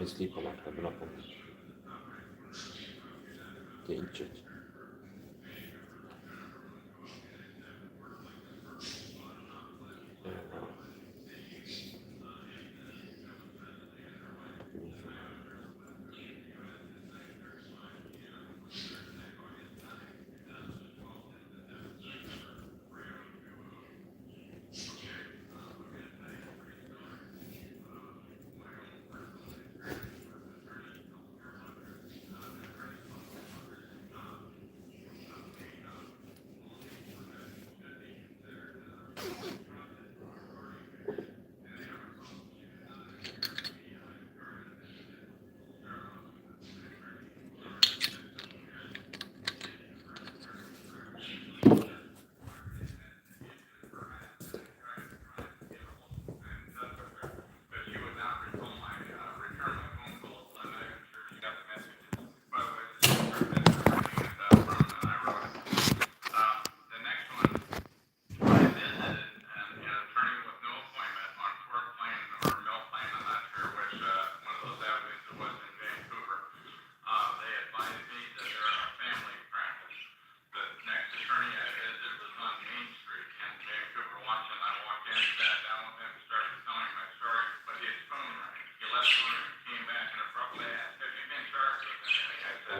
didn't sleep a lot. I've been up and getting checked.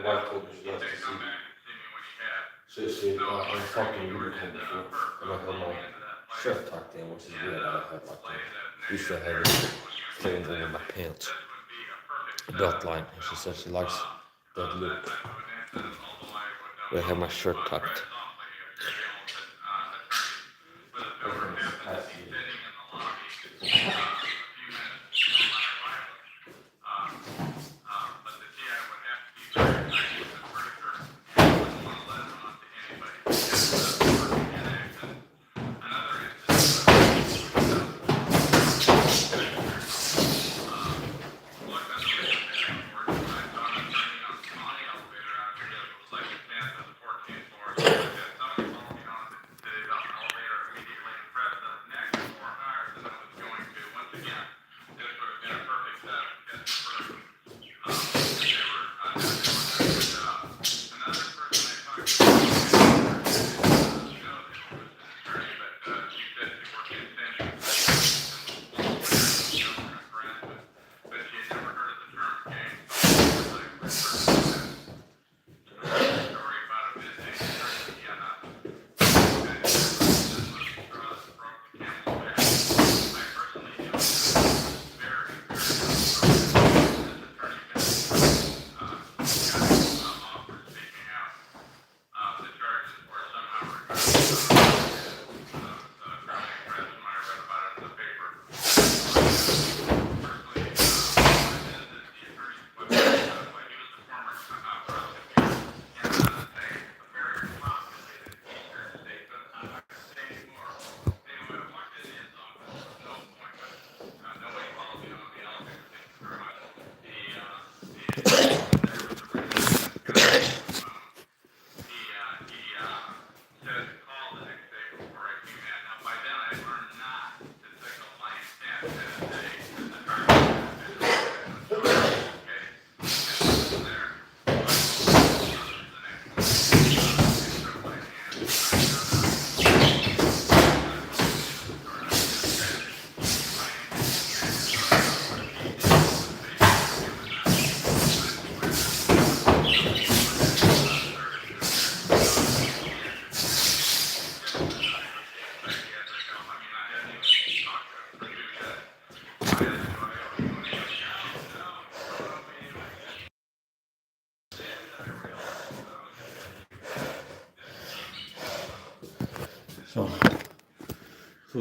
My wife told me she likes to see. I'm fucking unicorn before, and I had my shirt tucked in, which is weird. I had like used to have it thing over my pants, belt line. And she said she likes that look. Where I have my shirt tucked.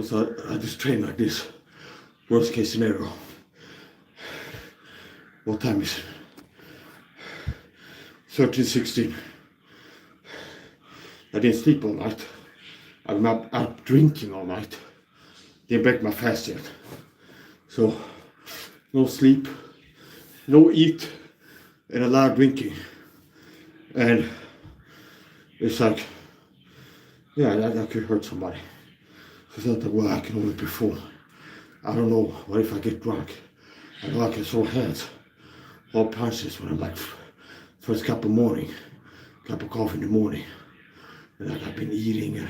So I just train like this. Worst case scenario. What time is it? 13:16. I didn't sleep all night. I'm out drinking all night. Didn't break my fast yet. So no sleep, no eat, and a lot of drinking. And it's like, yeah, that could hurt somebody. So I thought, well, I can only perform. I don't know, what if I get drunk? I know I can throw hands, hard punches when I'm like first cup of coffee in the morning. And like I've been eating and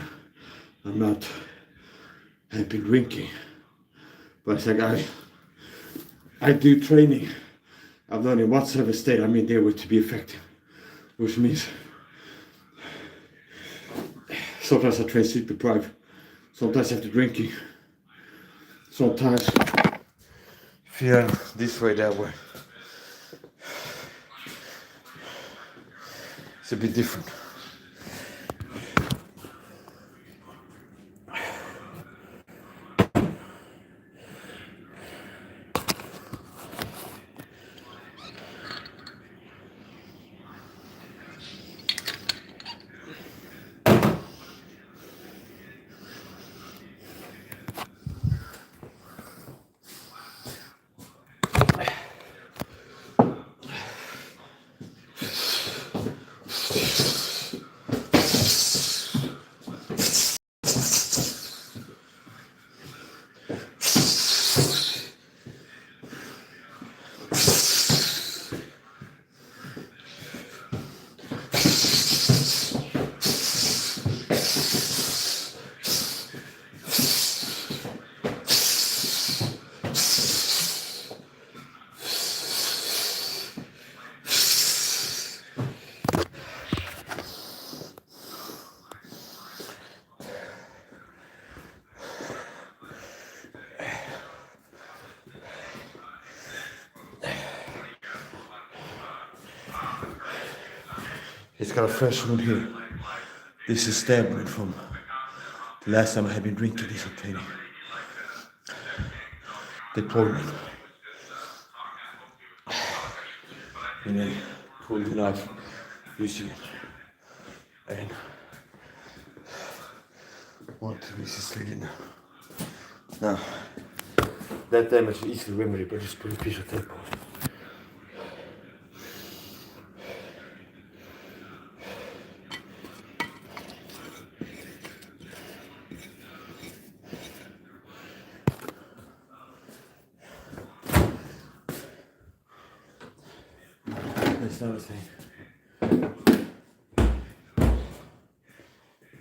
I've been drinking. But it's like I do training. I've learned in whatsoever state I'm in there with to be effective. Which means sometimes I train sleep deprived. Sometimes after drinking. Sometimes feeling this way, that way. It's a bit different. It's got a fresh wound here. This is stab wound from the last time I had been drinking this training. Deployment. And then pull the knife, using it. And one, two pieces slid in. Now, that damage is easily remedied, but just put a piece of tape on it. That's another thing.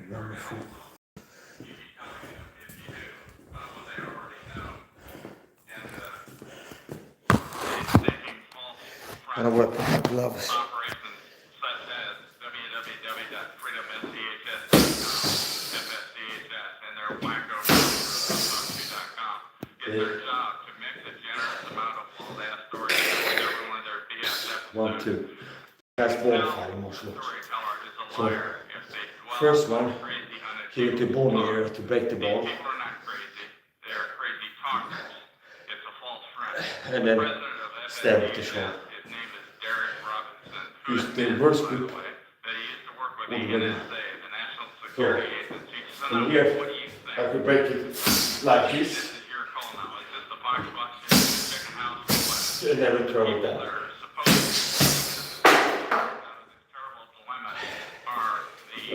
Number 4. And I wear gloves. One, two. That's bonfire muscle. So, first one, hit the bone area to break the bone. And then stab with the shoulder. Use the reverse grip all the way down. So, from here, I could break it like this. And then return it down.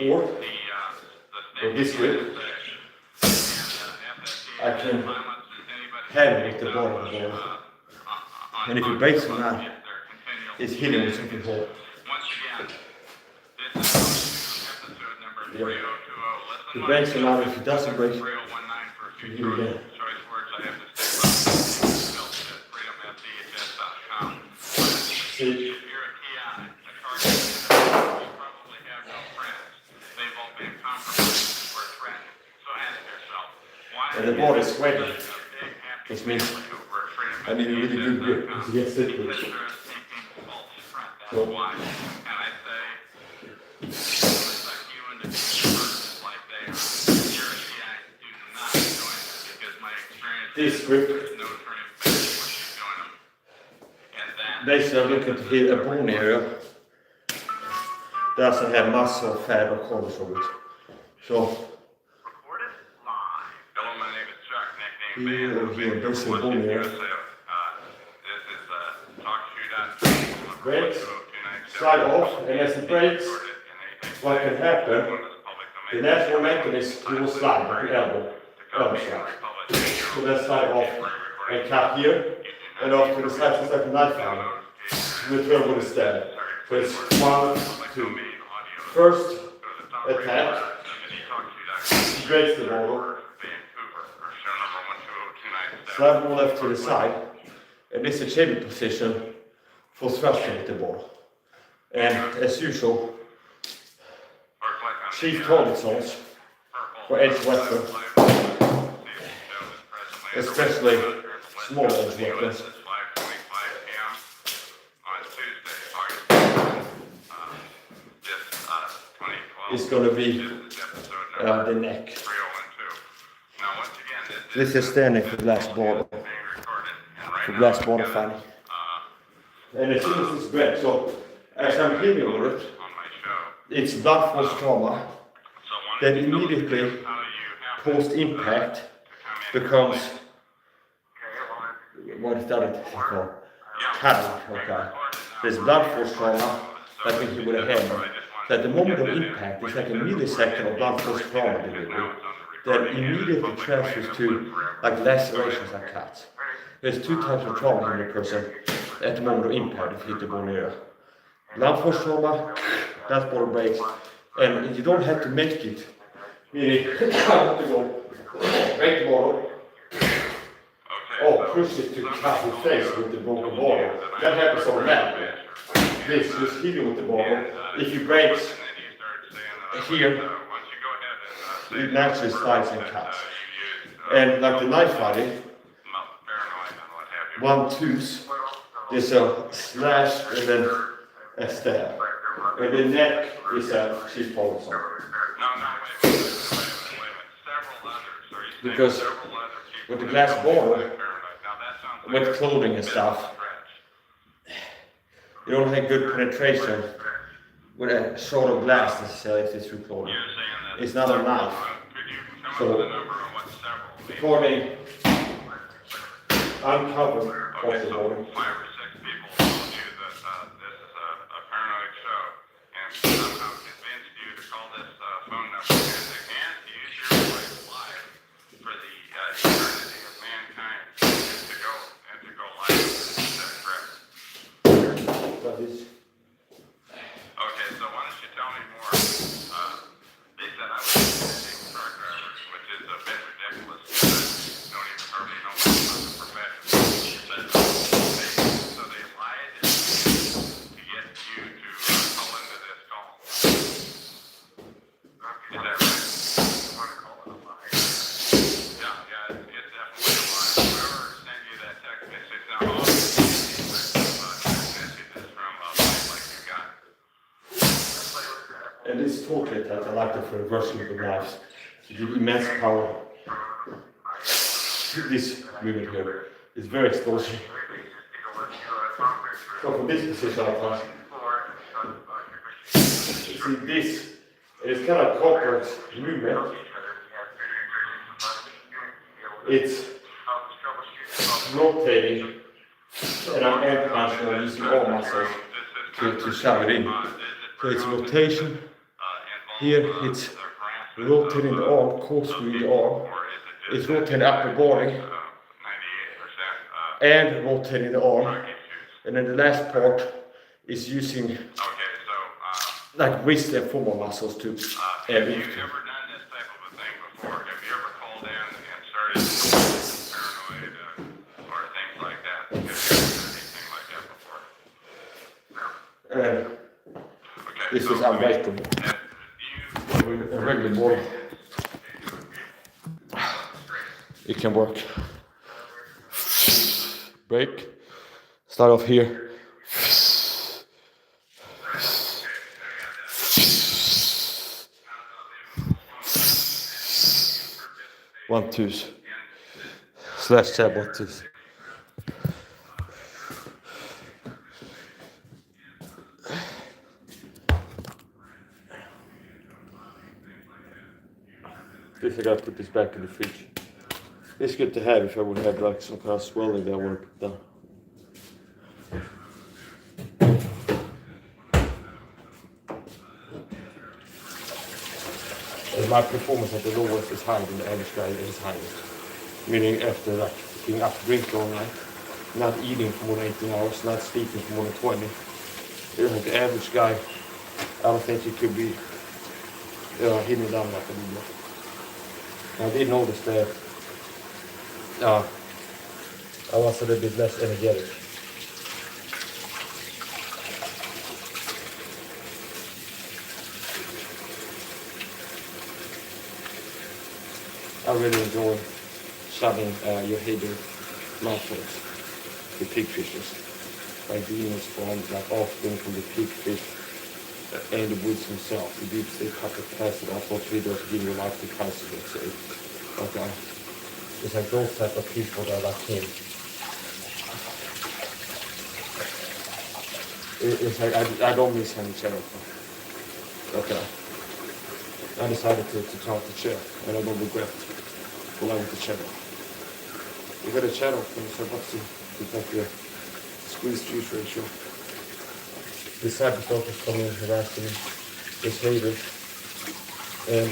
Or with this grip, I can handle with the bottom of the ball. And if it breaks or not, it's hitting with something hard. Yeah. If it breaks or not, if it doesn't break, you hit again. See? And the ball is sweating, which means I need a really good grip to get stick with it. So, this grip, basically I'm looking to hit a bone area that doesn't have muscle, fat or cortisol. So, here, basically bone area. Breaks, slide off, and as it breaks, what can happen, the natural mechanism you will slide like an elbow slide. So let's slide off and cut here, and off to the side just like a knife handle. return with a stab. So it's 1, 2. First attack, he breaks the bottle, slide more left to the side, and this is a chamber position for thrusting with the ball. And as usual, chief target zones for edge weapons, especially small edge weapons. It's going to be the neck. This is standing for glass border. For glass border fighting. And as soon as it's bred, so as I'm hitting with it, it's blood force trauma that immediately post impact becomes, what is that called? Cutting, okay. There's blood force trauma that we hit with a hammer. That the moment of impact is like a millisecond of blood force trauma delivery that immediately transfers to like lacerations and cuts. There's two types of trauma in a person at the moment of impact if you hit the ball near. Blood force trauma, that ball breaks, and you don't have to make it. Meaning, you have to go break the bottle, or push it to cut your face with the broken bottle. That happens automatically. This just hitting with the bottle. If you break here, it naturally slides and cuts. And like the knife fighting, 1-2s, there's a slash and then a stab. And the neck is a chief target zone. Because with the glass bottle, with clothing and stuff, you don't have good penetration with a short of glass necessarily if it's through clothing. It's not a knife. So, according, uncovered possible. And this toolkit that I like for reversing the knives to give immense power. This movement here is very explosive. So from this position I see this, it's kind of complex movement. It's rotating and I'm air punching and using all muscles to shove it in. So it's rotation. Here it's rotating the arm, corkscrewing the arm. It's rotating up the body and rotating the arm. And then the last part is using like wrist and forearm muscles to air lift. Have you ever done this type of a thing before? Have you ever called in and started paranoid or things like that? Have you ever done anything like that before? This is unbreakable. A regular ball, it can work. Break, start off here. 1-2s, slash tab 1-2s. This I gotta put this back in the fridge. It's good to have if I would have like some kind of swelling that I want to put down. And my performance at the lowest is higher than the average guy is highest. Meaning after like being up to drink all night, not eating for more than 18 hours, not sleeping for more than 20. Like the average guy, I don't think he could be hitting it down like a little bit. I did notice that I was a little bit less energetic. I really enjoy shoving your header mouthfuls, the pigfishes, like demons from like often from the pigfish and the woods themselves. The deep state capacity, I thought videos give you life capacity, let's say. Okay. It's like those type of people that are like him. It's like I don't miss any channel. Okay. I decided to talk to Chair, and I don't regret going with the channel. You got a channel, so what's the squeeze juice ratio? This type of stuff is coming in harassing this hater, and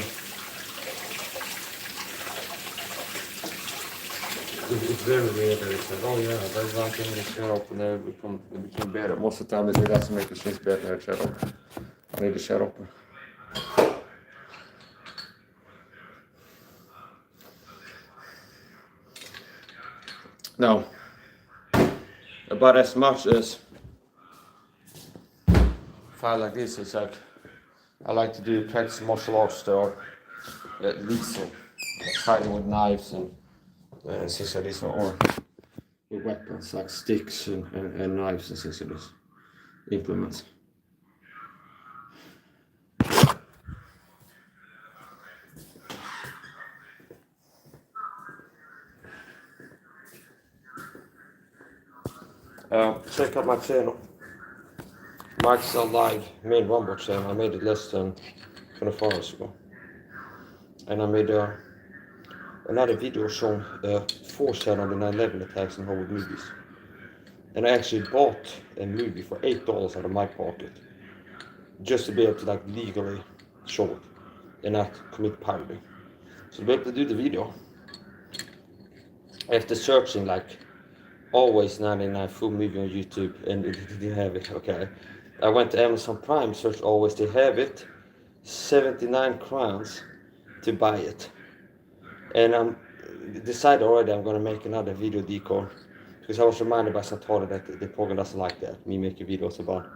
it's very rare that it's like, oh yeah, there's one thing in the channel and it became better. Most of the time it doesn't make the things better in the channel. I need to shut up. Now, about as much as fight like this, it's like I like to do practice martial arts style, at least fighting with knives and things like this, or with weapons like sticks and knives and things like this, implements. Check out my channel, Mike's Live main Rumble channel. I made it less than 24 hours ago, and I made another video showing 4 on the 9/11 attacks and Hollywood movies. And I actually bought a movie for $8 out of my pocket, just to be able to like legally show it and not commit pirating. So to be able to do the video, after searching like always 99 full movie on YouTube, and it didn't have it. Okay, I went to Amazon Prime, searched always, they have it, 79 crowns to buy it. And I'm decided already I'm gonna make another video decor, because I was reminded by Santana that the program doesn't like that, me making videos about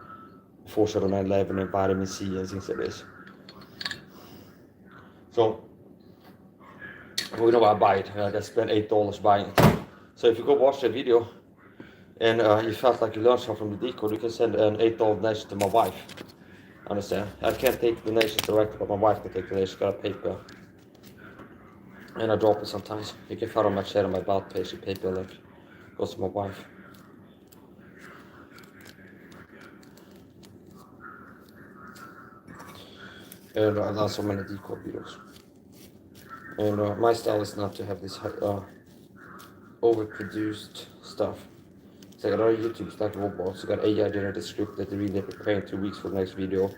foreshadowing 9/11 and vitamin C and things like this. So we know I buy it. I spent $8 buying it. So if you go watch the video and you felt like you learned something from the decor, you can send an $8 donation to my wife. Understand? I can't take donations directly, but my wife can take donations. Got a PayPal, and I drop it sometimes. You can follow my channel, my about page, the PayPal link goes to my wife. And I've done so many decor videos. And my style is not to have this overproduced stuff. So I got other YouTubers like robots. I got AI generated script that they read, they're preparing 2 weeks for the next video.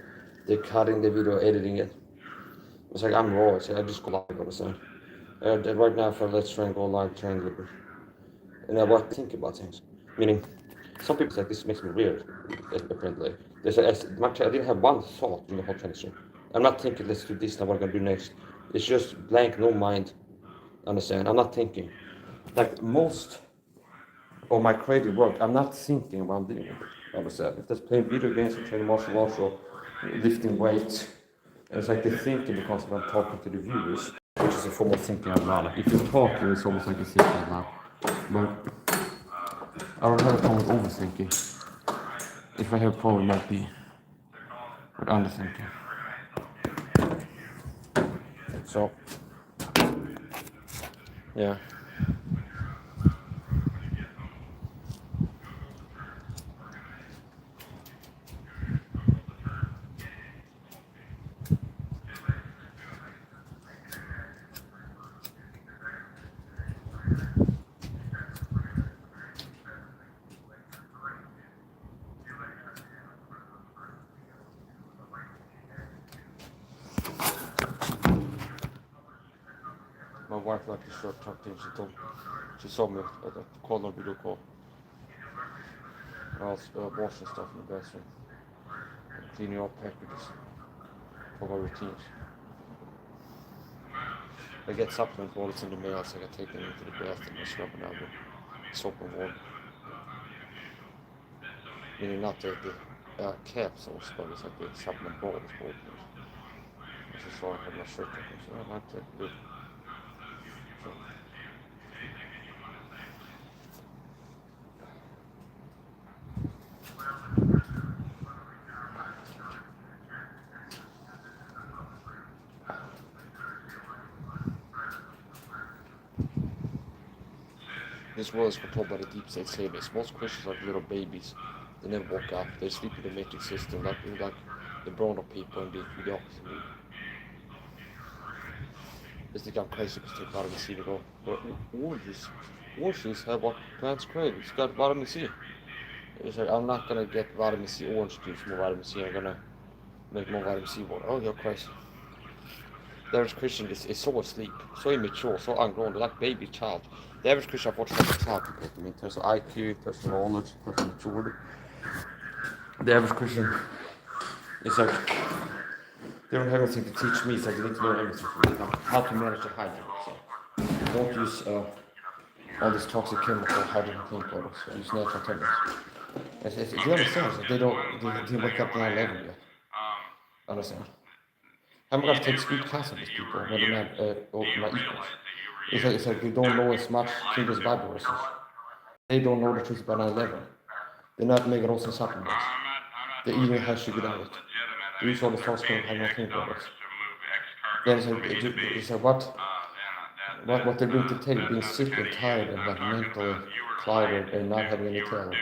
They're cutting the video, editing it. It's like I'm raw. It's like I just go live all the time. And right now, for let's try and go live, try and deliver. And I want to think about things. Meaning, some people say this makes me weird. Apparently, they say I didn't have one thought in the whole transition. I'm not thinking, let's do this now, what I'm gonna do next. It's just blank, no mind. Understand? I'm not thinking. Like most of my creative work, I'm not thinking while I'm doing it. Understand? If that's playing video games or training martial arts or lifting weights, and it's like the thinking becomes when I'm talking to the viewers, which is a form of thinking out loud. Like if you're talking, it's almost like a thinking out loud. But I don't have a problem with overthinking. If I have a problem, it might be with underthinking. So, yeah. My wife liked the short talk thing. She saw me at the call on video call. I was washing stuff in the bathroom, cleaning up packages for my routines. I get supplement bottles in the mail, so I can take them into the bathroom and scrub them down with soap and water. Meaning not the capsules, but it's like the supplement bottles. I just saw I had my shirt open, so I like that. Good. So, this world is controlled by the deep state saviors. Most Christians are little babies. They never woke up. They sleep in the matrix system, like the grown up people and the mediocrity. They think I'm crazy because they take vitamin C to go, but oranges have what plants crave. It's got vitamin C. It's like, I'm not gonna get vitamin C orange juice, more vitamin C. I'm gonna make more vitamin C water. Oh, you're crazy. The average Christian is so asleep, so immature, so ungrown, they're like baby child. The average Christian, unfortunately, is a child in terms of IQ, in terms of knowledge, in terms of maturity. The average Christian is like, they don't have anything to teach me, it's like they need to learn everything from me, how to manage the hygiene. So don't use all this toxic chemical hydrogen clean products, use natural temperatures. Do you understand? So they wake up to 9/11 yet. Understand? I'm gonna take speed class of these people when they're not my equals. It's like they don't know as much King James Bible verses. They don't know the truth about 9/11. They're not making those in supplements. They're eating a high sugar diet. They use all the toxic hydrogen products. Then it's like what they're doing to the table, being sick and tired and like mentally clouded and not having any talent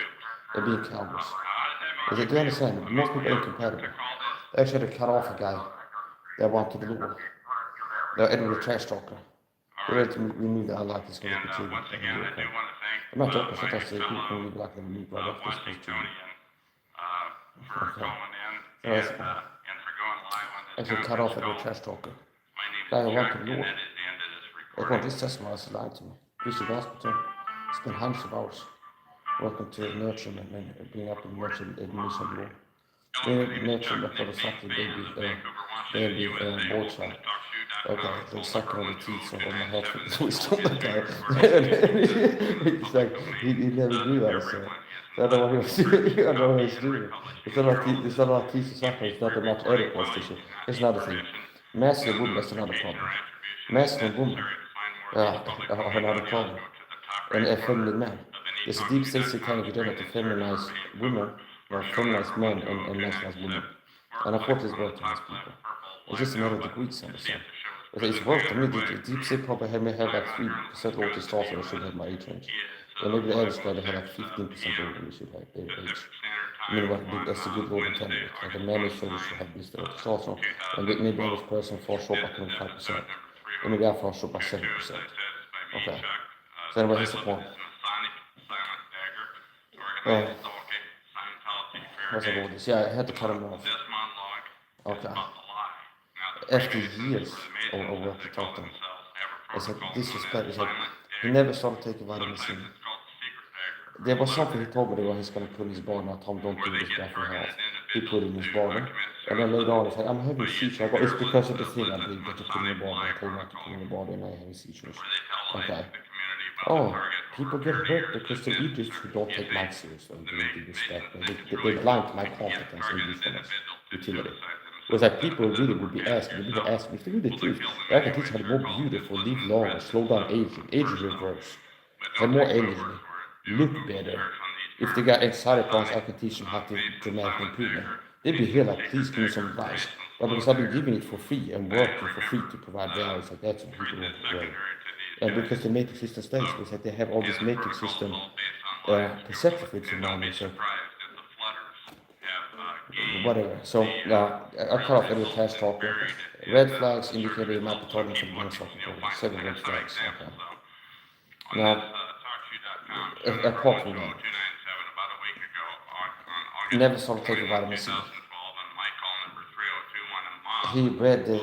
and being cowards. Do you understand? Most people are incompatible. They actually had to cut off a guy that wanted the Lord. They're Edward the trash talker. They ready to remove the unlikely going to be I'm not joking, sometimes they people can leave like them leave right after this supposed to. Okay. So actually cut off Edward trash talker. Guy who wanted the Lord. Everyone, this testimony is lying to me. Preach the gospel to him. Spend hundreds of hours working to nurture him and bring up and nurture the mission of the Lord. Nurture him for the fact that baby boy child. Okay, they're sucking on the teeth of my head for wisdom. Okay. It's like he never grew that, so I don't know what he was doing. I don't know what he was doing. It's not like teeth sucking, it's not that much Oedipus tissue. It's another thing. Masculine woman, that's another problem. Masculine woman are another problem. And a feminine man. There's a deep state satanic agenda to feminize women, or feminize men and masculinize women. And unfortunately, it's worked on these people. It's just a matter of degrees, understand? It's worked. I mean, the deep state probably may have like 3% low testosterone should have my age range. And maybe the average guy they have like 15% lower than we should have their age. I mean, that's the good Lord intended. Like a man should have this testosterone. And maybe the average person falls short by 25%. And maybe I fall short by 7%. Okay. So anyway, here's the point. What's I go with this? Yeah, I had to cut him off. Okay. After years of work to talk to him, it's like disrespect. It's like he never started taking vitamin C. There was something he told me that he's going to put in his body. I told him, don't do this bad for health. He put it in his body. And then later on, it's like, I'm having seizures. I go, it's because of the thing I believe that you put in your body. I told him not to put in your body and I have seizures. Okay. Oh, people get hurt because they eat this who don't take life seriously. They respect. They blind my competence and usefulness, utility. Was like people really would be asking, they would ask me if they knew the truth. I can teach how to be more beautiful, live longer, slow down aging, aging reverse, have more energy, look better. If they got anxiety problems, I can teach them how to dramatic improvement. They'd be here like, please give me some advice. But because I've been giving it for free and working for free to provide value, it's like that's what people want to learn. And because the matrix system stays, it's like they have all this matrix system perception for it around me. So whatever. So I cut off every trash talker. Red flags indicate they might be targeting for the gang stalking program. 7 red flags. Okay. Now, apart from that, never started taking vitamin C. He read the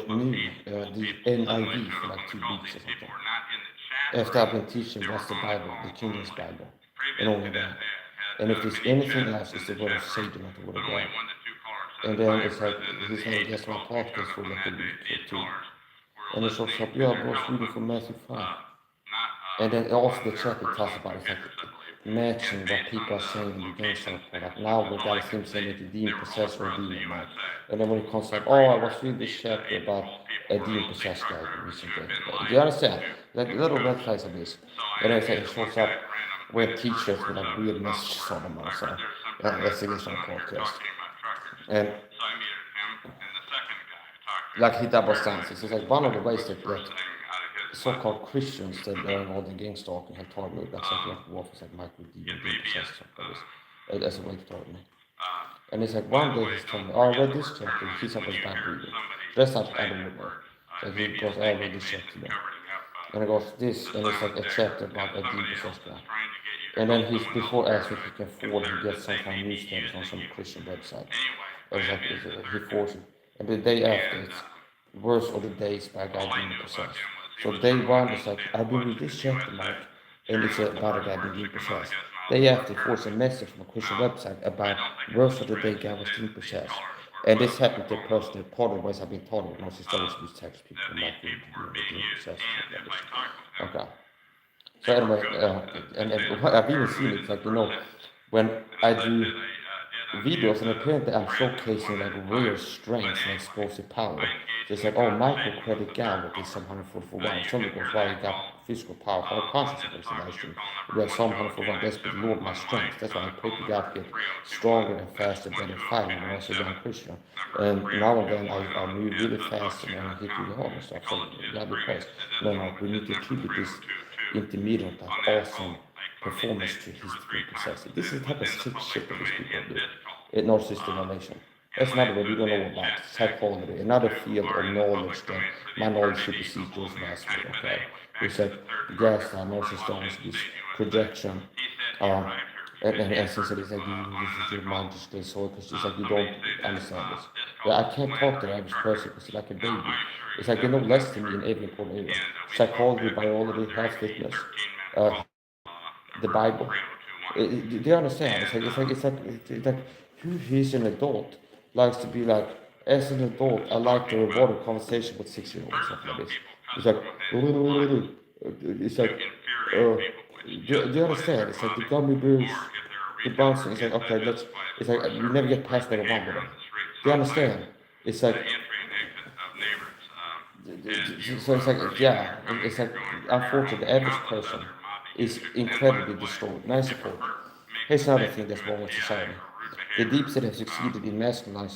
NIV for like 2 weeks or something. After I've been teaching, that's the Bible, the King James Bible, and only that. And if there's anything else, it's the word of Satan, not the word of God. And then it's like he's had a guest on my podcast for like a week or two. And it shows up, yeah, bro, reading from Matthew 5. And then also the chapter talks about it's like matching what people are saying in the gangster report. Like now we got him saying that the demon possessed or demon man. And then when it comes like, oh, I was reading this chapter about a demon possessed guy recently. Do you understand? Like little red flags of this. And then it shows up with t-shirts with like weird messages on them also. That's the guest on the podcast. And like he double stands. It's like one of the ways that so-called Christians that are involved in gang stalking have told me that's like Wolf like Michael D. and possessed something like this. That's a way to tell me. And it's like one day he's telling me, oh, I read this chapter, he's up his bad reading. That's not I don't know. So he goes, oh, I read this chapter today. And I goes, this, and it's like a chapter about a demon possessed guy. And then he's before asking if he can afford to get some kind of newspapers on some Christian website. And it's like he forced it. And the day after it's worst of the days by a guy demon possessed. So day one is like, I've been with this chapter, Mike, and it's about a guy being demon possessed. Day after, it was a message from a Christian website about worst of the day guy was demon possessed. And this happened to a person that part of the ways I've been taught it, most historians these text people not being demon possessed. Okay. So anyway, and I've even seen it, like, when I do videos and apparently I'm showcasing like rare strengths and explosive power. Just like, oh, Michael credit Gallup is some 144 Somebody goes, why he got physical power, how conscious of the live stream. We have some 141, that's the Lord my strength. That's why I pray to God to get stronger and faster, better fighting, and also young Christian. And now and then I move really fast and I hit really hard and stuff. So God be praised. No, we need to attribute this intermediate, that awesome performance to his degree possessive. This is the type of sick shit that these people do. It narcissistic innovation. That's another word we don't know about. Psychology, another field of knowledge that my knowledge supersedes yours vastly. Okay, it's like gaslight, narcissism, this projection, and since it is like your mind just goes so because it's like you don't understand this. Yeah, I can't talk to the average person because it's like a baby. It's like they know less than me in every important area. Psychology, biology, health, fitness, the Bible. Do you understand? It's like he's an adult likes to be like, as an adult, I like to reward a conversation with 6-year-olds and stuff like this. It's like, it's like, do you understand? It's like the gummy bears, the bouncing. It's like, okay, it's like you never get past level one with them. Do you understand? It's like, so it's like, yeah, it's like, unfortunately, the average person is incredibly distorted. Now, support. Here's another thing that's wrong with society. The deep state has succeeded in masculinized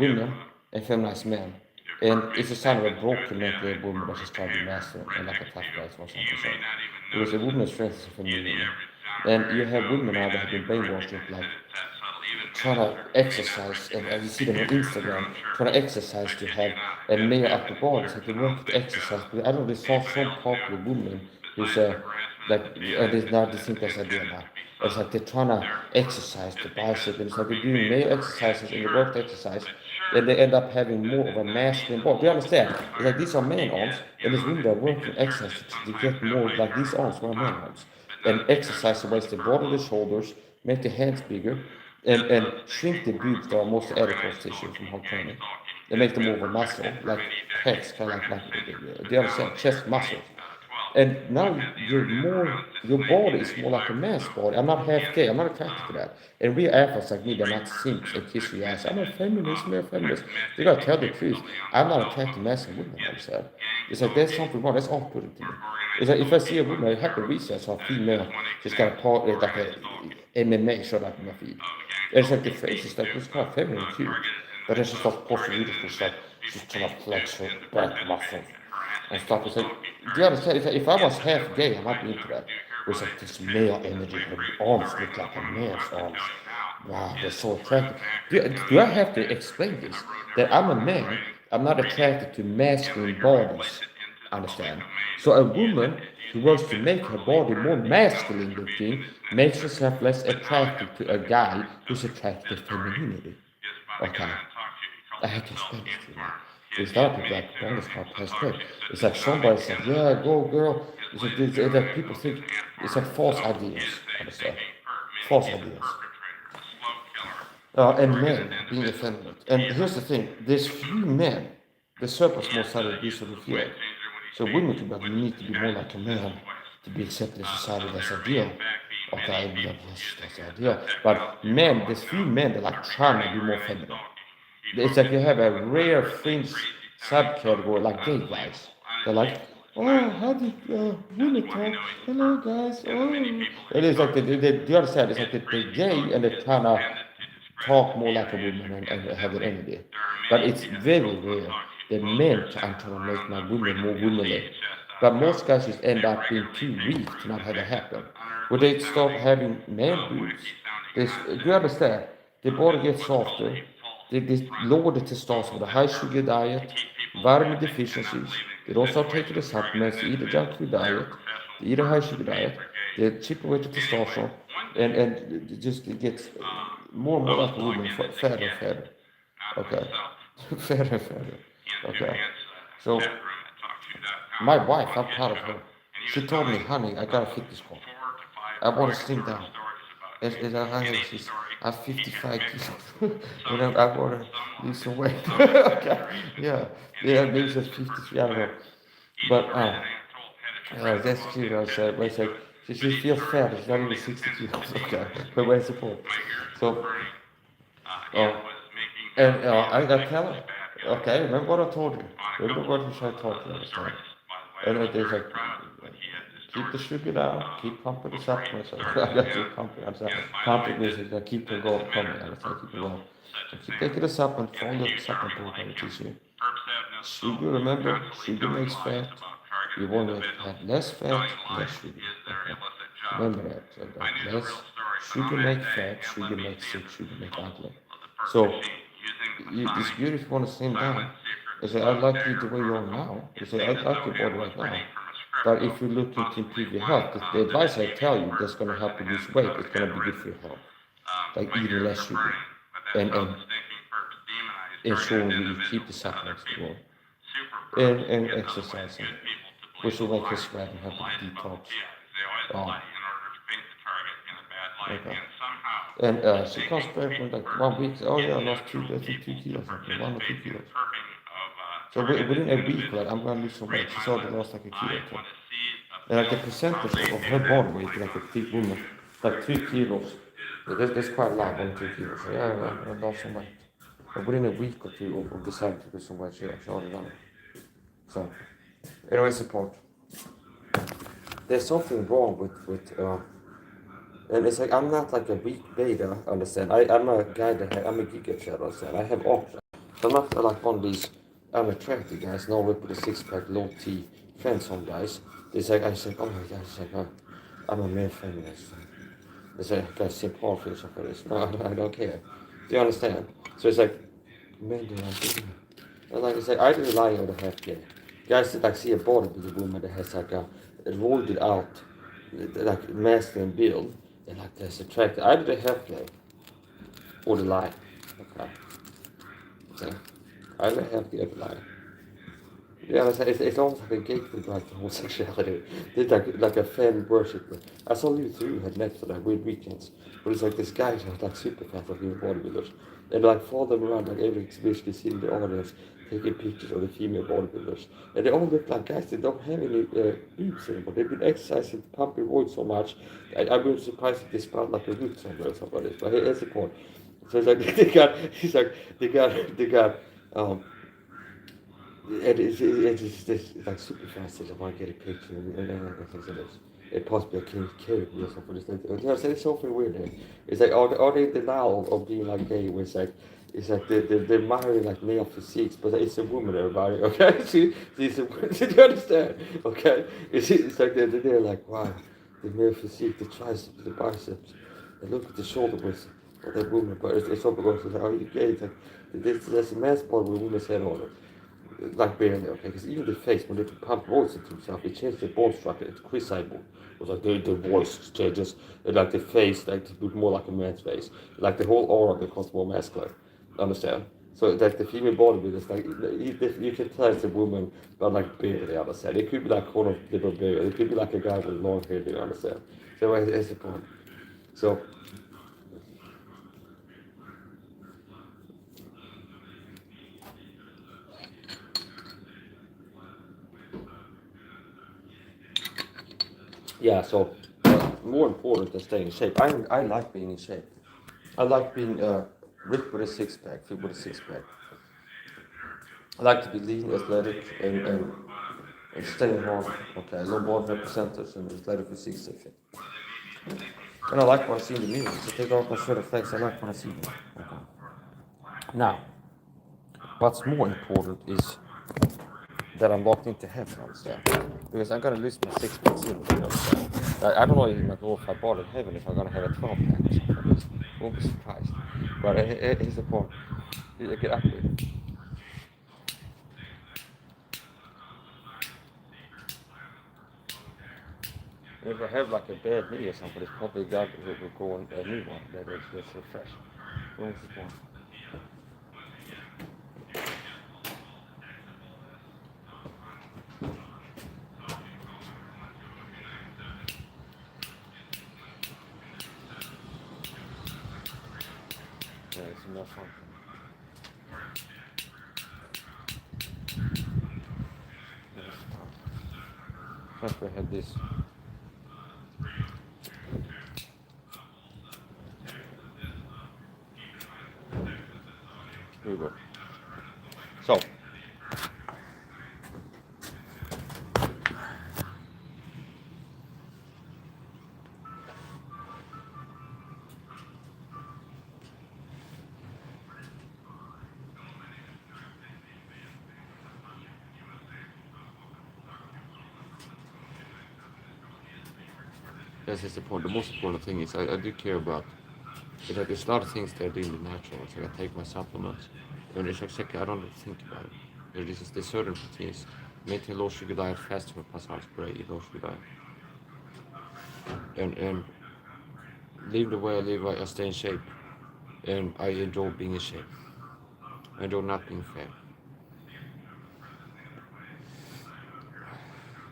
women and feminized men. And it's a sign of a broken mentally woman that is trying to be masculine and like a tough guy, as far as I'm concerned. Because a woman's strength is a femininity. And you have women now that have been brainwashed with like trying to exercise, and you see them on Instagram, trying to exercise to have a male upper body. It's like they work to exercise. But I know they saw some popular woman who's like, and it's not the thing that's idea now. It's like they're trying to exercise the bicep, and it's like they're doing male exercises and they work to exercise, and they end up having more of a masculine body. Do you understand? It's like these are man arms, and these women are working exercise to get more like these arms were man arms. And exercise ways to broaden the shoulders, make the hands bigger, and shrink the boobs that are most adipose tissue from hard training. And make them more of a muscle, like pecs, kind of like do you understand? Chest muscles. And now your body is more like a man's body. I'm not half gay. I'm not attracted to that. And real athletes like me, they're not simps and kiss your ass. I'm a feminist, male feminist. You gotta tell the truth. I'm not attracted to masculine women, like I said. It's like there's something wrong. That's off-putting to me. It's like if I see a woman, I have to research how female just got a part like a MMA shot up in my feet. And it's like the face is like it's kind of feminine and cute. But then she starts posting videos, it's like she's trying to flex her back muscles and stuff. It's like, do you understand? It's like, if I was half gay, I might be into that. It's like this male energy, and the arms look like a man's arms. Wow, they're so attractive. Do I have to explain this? That I'm a man, I'm not attracted to masculine bodies. Understand? So a woman who wants to make her body more masculine looking makes herself less attractive to a guy who's attracted to femininity. Okay. I had to explain this to you. It's not people like, oh, it's not past great. It's like somebody's like, yeah, go girl. It's like people think it's like false ideas. Understand? false ideas. And men being effeminate. And here's the thing: there's few men. The surplus more side this sort of fear. So women could be like, you need to be more like a man to be accepted in society. That's ideal. Okay, yeah, yes, that's ideal. But men, there's few men that like trying to be more feminine. It's like you have a rare fringe subcategory like gay guys. They're like, oh, how did women talk? Hello, guys. Oh, it is like the other side is like they're gay and they're trying to talk more like a woman and have that energy. But it's very rare that men are trying to make my women more womanly. But most guys just end up being too weak to not have that happen. When they start having man boobs, you understand, the body gets softer, they lower the testosterone with a high sugar diet, vitamin deficiencies, they don't start taking the supplements, they eat a junk food diet, they eat a high sugar diet, they chip away the testosterone, and it gets more and more like a woman, fatter and fatter. Okay. Fatter and fatter. Okay. So, my wife, I'm proud of her. She told me, honey, I gotta fit this call. I want to slim down. I'm 55 kilos. And I want to lose some weight. Okay. Yeah. Yeah, maybe she's 53, I don't know. But, that's cute, I said. But it's like, she feels fat. She's not even 60 kilos. Okay. But where's the point? So, uh, and I got tell her, okay, remember what I told you. Remember what I told you last time. And there's like, keep the sugar down, keep pumping the supplements. I got to pumping. I'm saying, pumping means keep the goal coming. I'm saying, keep it going. So keep taking the supplement, follow the supplement program I teach you. Sugar, remember, sugar makes fat. You want to have less fat, less sugar. Okay. Remember that. So less sugar makes fat, sugar makes sick, sugar makes ugly. So it's good if you want to slim down. I say, I like you the way you are now. I say, I like your body right now. But if you're looking to improve your health, the advice I tell you that's going to help you lose weight, it's going to be good for your health. Like eating less sugar and ensuring you keep the supplements going. And exercising, which will make you sweat and have a detox. Okay. And she comes back from like 1 week. Oh yeah, I lost I think 2 kilos, something, 1 or 2 kilos. So within a week, like I'm gonna lose some weight. She already lost like a kilo or two. And like the percentage of her body weight, like a thick woman, like 3 kilos. That's quite a lot, 1 or 2 kilos. So yeah, I lost some weight. But within a week or two of deciding to lose some weight, she already done it. So, anyway, support. There's something wrong with and it's like I'm not like a weak beta, understand? I'm a guy I'm a giga understand? I have options. So I'm not like one of these unattractive guys, no with a six pack, low T, handsome guys. It's like I say, oh my god, it's like I'm a male feminist. It's like I see Paul feels for this. No, I don't care. Do you understand? So it's like men do not. And like I say, I rely on the half gay. Guys that like see a bodybuilder woman that has like a rolled it out, like masculine build, and like that's attractive. Either the half gay or the line. Okay. So either half gay or the line. Yeah, it's almost like a gateway like to homosexuality. It's like a fan worship. I saw you through had Netflix like weird weekends. But it's like this guy who's like super fans of female bodybuilders. And like follow them around like every exhibition you see in the audience, taking pictures of the female bodybuilders. And they all look like guys that don't have any boobs anymore. They've been exercising, pumping weight so much. I've been surprised if they sprout like a root somewhere or something like this. But here's the point. So it's like they got it's like super fast. I want to get a picture and things like this. It possibly can carry me or something. It's something weird there. It's like are they in denial of being like gay? Where it's like they're admiring like male physiques, but it's a woman, everybody. Okay, see, it's a, do you understand? Okay, it's like they're like wow, the male physique, the triceps, the biceps. They look at the shoulder width of that woman, but it's all because it's like, are you gay? It's like there's a man's body with a woman's head on it. Like barely, okay, because even the face, when they pump voice into himself, it changed the bone structure. It's Chris Cyborg. It was like the voice changes, and like the face, like to look more like a man's face. Like the whole aura becomes more masculine. Understand? So like the female body is like you can tell it's a woman, but like barely understand. It could be like one of little barely. It could be like a guy with long hair. Do you understand? So it's the point. So yeah, so more important than staying in shape. I like being in shape. I like being ripped with a six pack, fit with a six pack. I like to be lean, athletic, and staying hard. Okay, low body representatives and athletic physique fit. And I like what I see in the mirror. So take off my shirt and flex. I like what I see there. Okay. Now, what's more important is that I'm locked into heaven, understand? Because I'm gonna lose my six pack soon, you understand? I don't know if my glorified body in heaven if I'm gonna have a 12 pack or something like this. Won't be surprised. But here's the point. Get up with it. If I have like a bad knee or something, it's probably God will go on a new one that is just refreshed. What's the point? Yeah, it's enough fun. First we had this. Here we go. So, this is the point. The most important thing is I do care about it. There's a lot of things that I do in the natural. It's like I take my supplements. And it's exactly, I don't think about it. There's certain routines. Maintain low sugar diet, fasting with passage spray, eat low sugar diet. And live the way I live, I stay in shape. And I enjoy being in shape. I enjoy not being fat.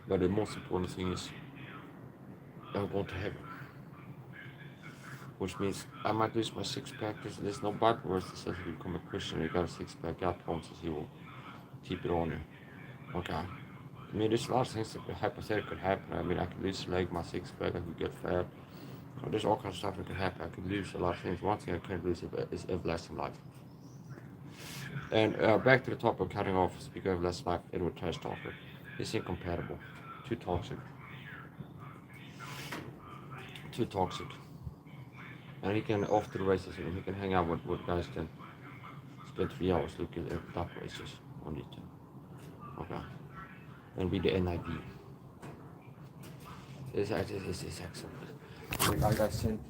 But the most important thing is I'm going to heaven. Which means I might lose my six pack. There's no Bible verse that says if you become a Christian, you got a six pack. God promises He will keep it on you. Okay. I mean, there's a lot of things that hypothetically could happen. I mean, I could lose a leg, my six pack, I could get fat. There's all kinds of stuff that could happen. I could lose a lot of things. One thing I can't lose is everlasting life. And back to the topic of cutting off, speaking of everlasting life, Edward Trash Talker. It's incompatible. Too toxic. Too toxic. And he can, after the races, he can hang out with guys can spend 3 hours looking at duck races on YouTube. Okay. And be the NIV. It's excellent. Like I sent,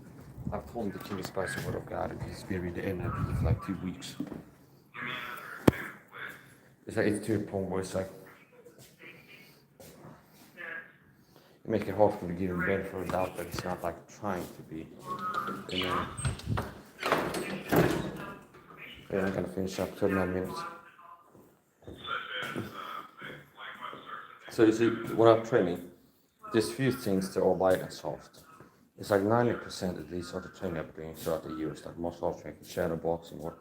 I've told him the King Spice Word of God, and he's been reading the NIV for like 2 weeks. It's like, it's to a point where it's like, it makes it hard for me to give him benefit of the doubt that it's not like trying to be. And then I'm gonna finish up 39 minutes. So you see, when I'm training, there's few things that are light and soft. It's like 90% of these are the training I've been doing throughout the years, like muscle up training, shadow boxing, or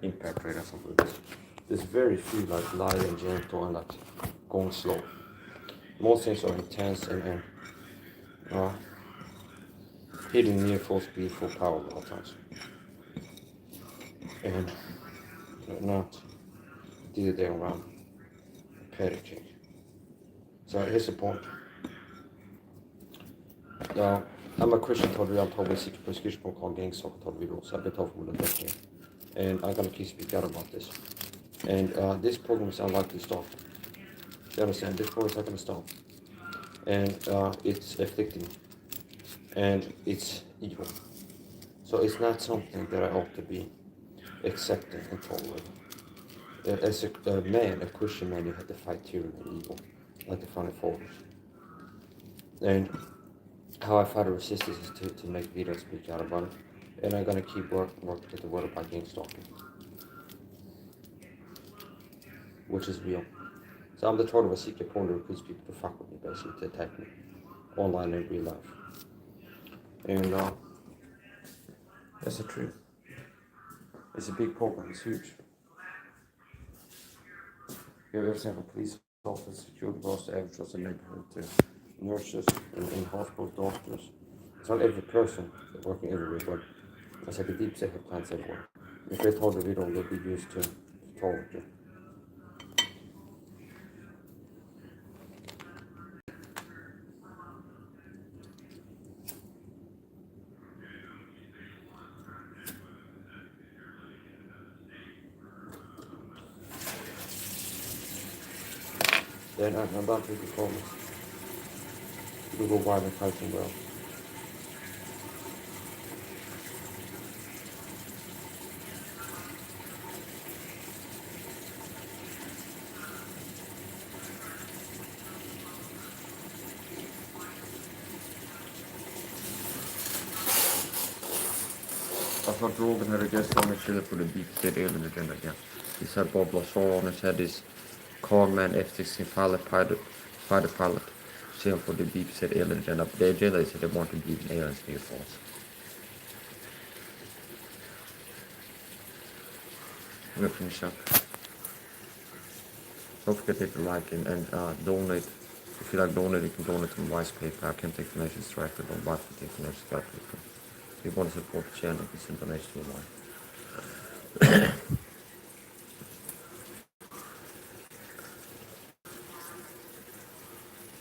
impact training, or something like this. There's very few like light and gentle and like going slow. Most things are intense and hitting near full speed, full power a lot of times. And not the other day around, panicking. So here's the point. I'm a Christian totally, I'm totally seeking prescription called gang so totally rules. I've been talking with the doctor. And I'm gonna keep speaking out about this. And this program is unlikely to stop. You understand? This program is not gonna stop. And it's afflicting. And it's evil. So it's not something that I ought to be accepting and tolerating. As a man, a Christian man, you have to fight tyranny and evil, like the founding fathers. And how I fight to resist this is to make videos speak out about it. And I'm gonna keep working with the word about gang stalking, which is real. So I'm the total of a secret porn that recruits people to fuck with me, basically, to attack me, online and real life. And That's the truth. It's a big program, it's huge. You have everything from police officers, security guards, to average in neighborhood, to nurses, in hospitals, doctors. It's not every person working everywhere, but it's like a deep SAHA plants everywhere. If they told the video, they'd be used to torture. Then I'm about to perform it. You go wild and fighting well. I thought Rogan had a guest on his shoulder for the deep state alien agenda again. He said Bob Lassalle on his head is Corpsman F-16 fighter pilot. Same for the deep state alien agenda. But the agenda is that they want to be an aliens near false. I'm gonna finish up. Don't forget to hit the like and donate. If you like donate, you can donate to my wife's PayPal. I can't take donations directly, don't buy for the donations directly. If you want to support the channel, you can send donations to my wife.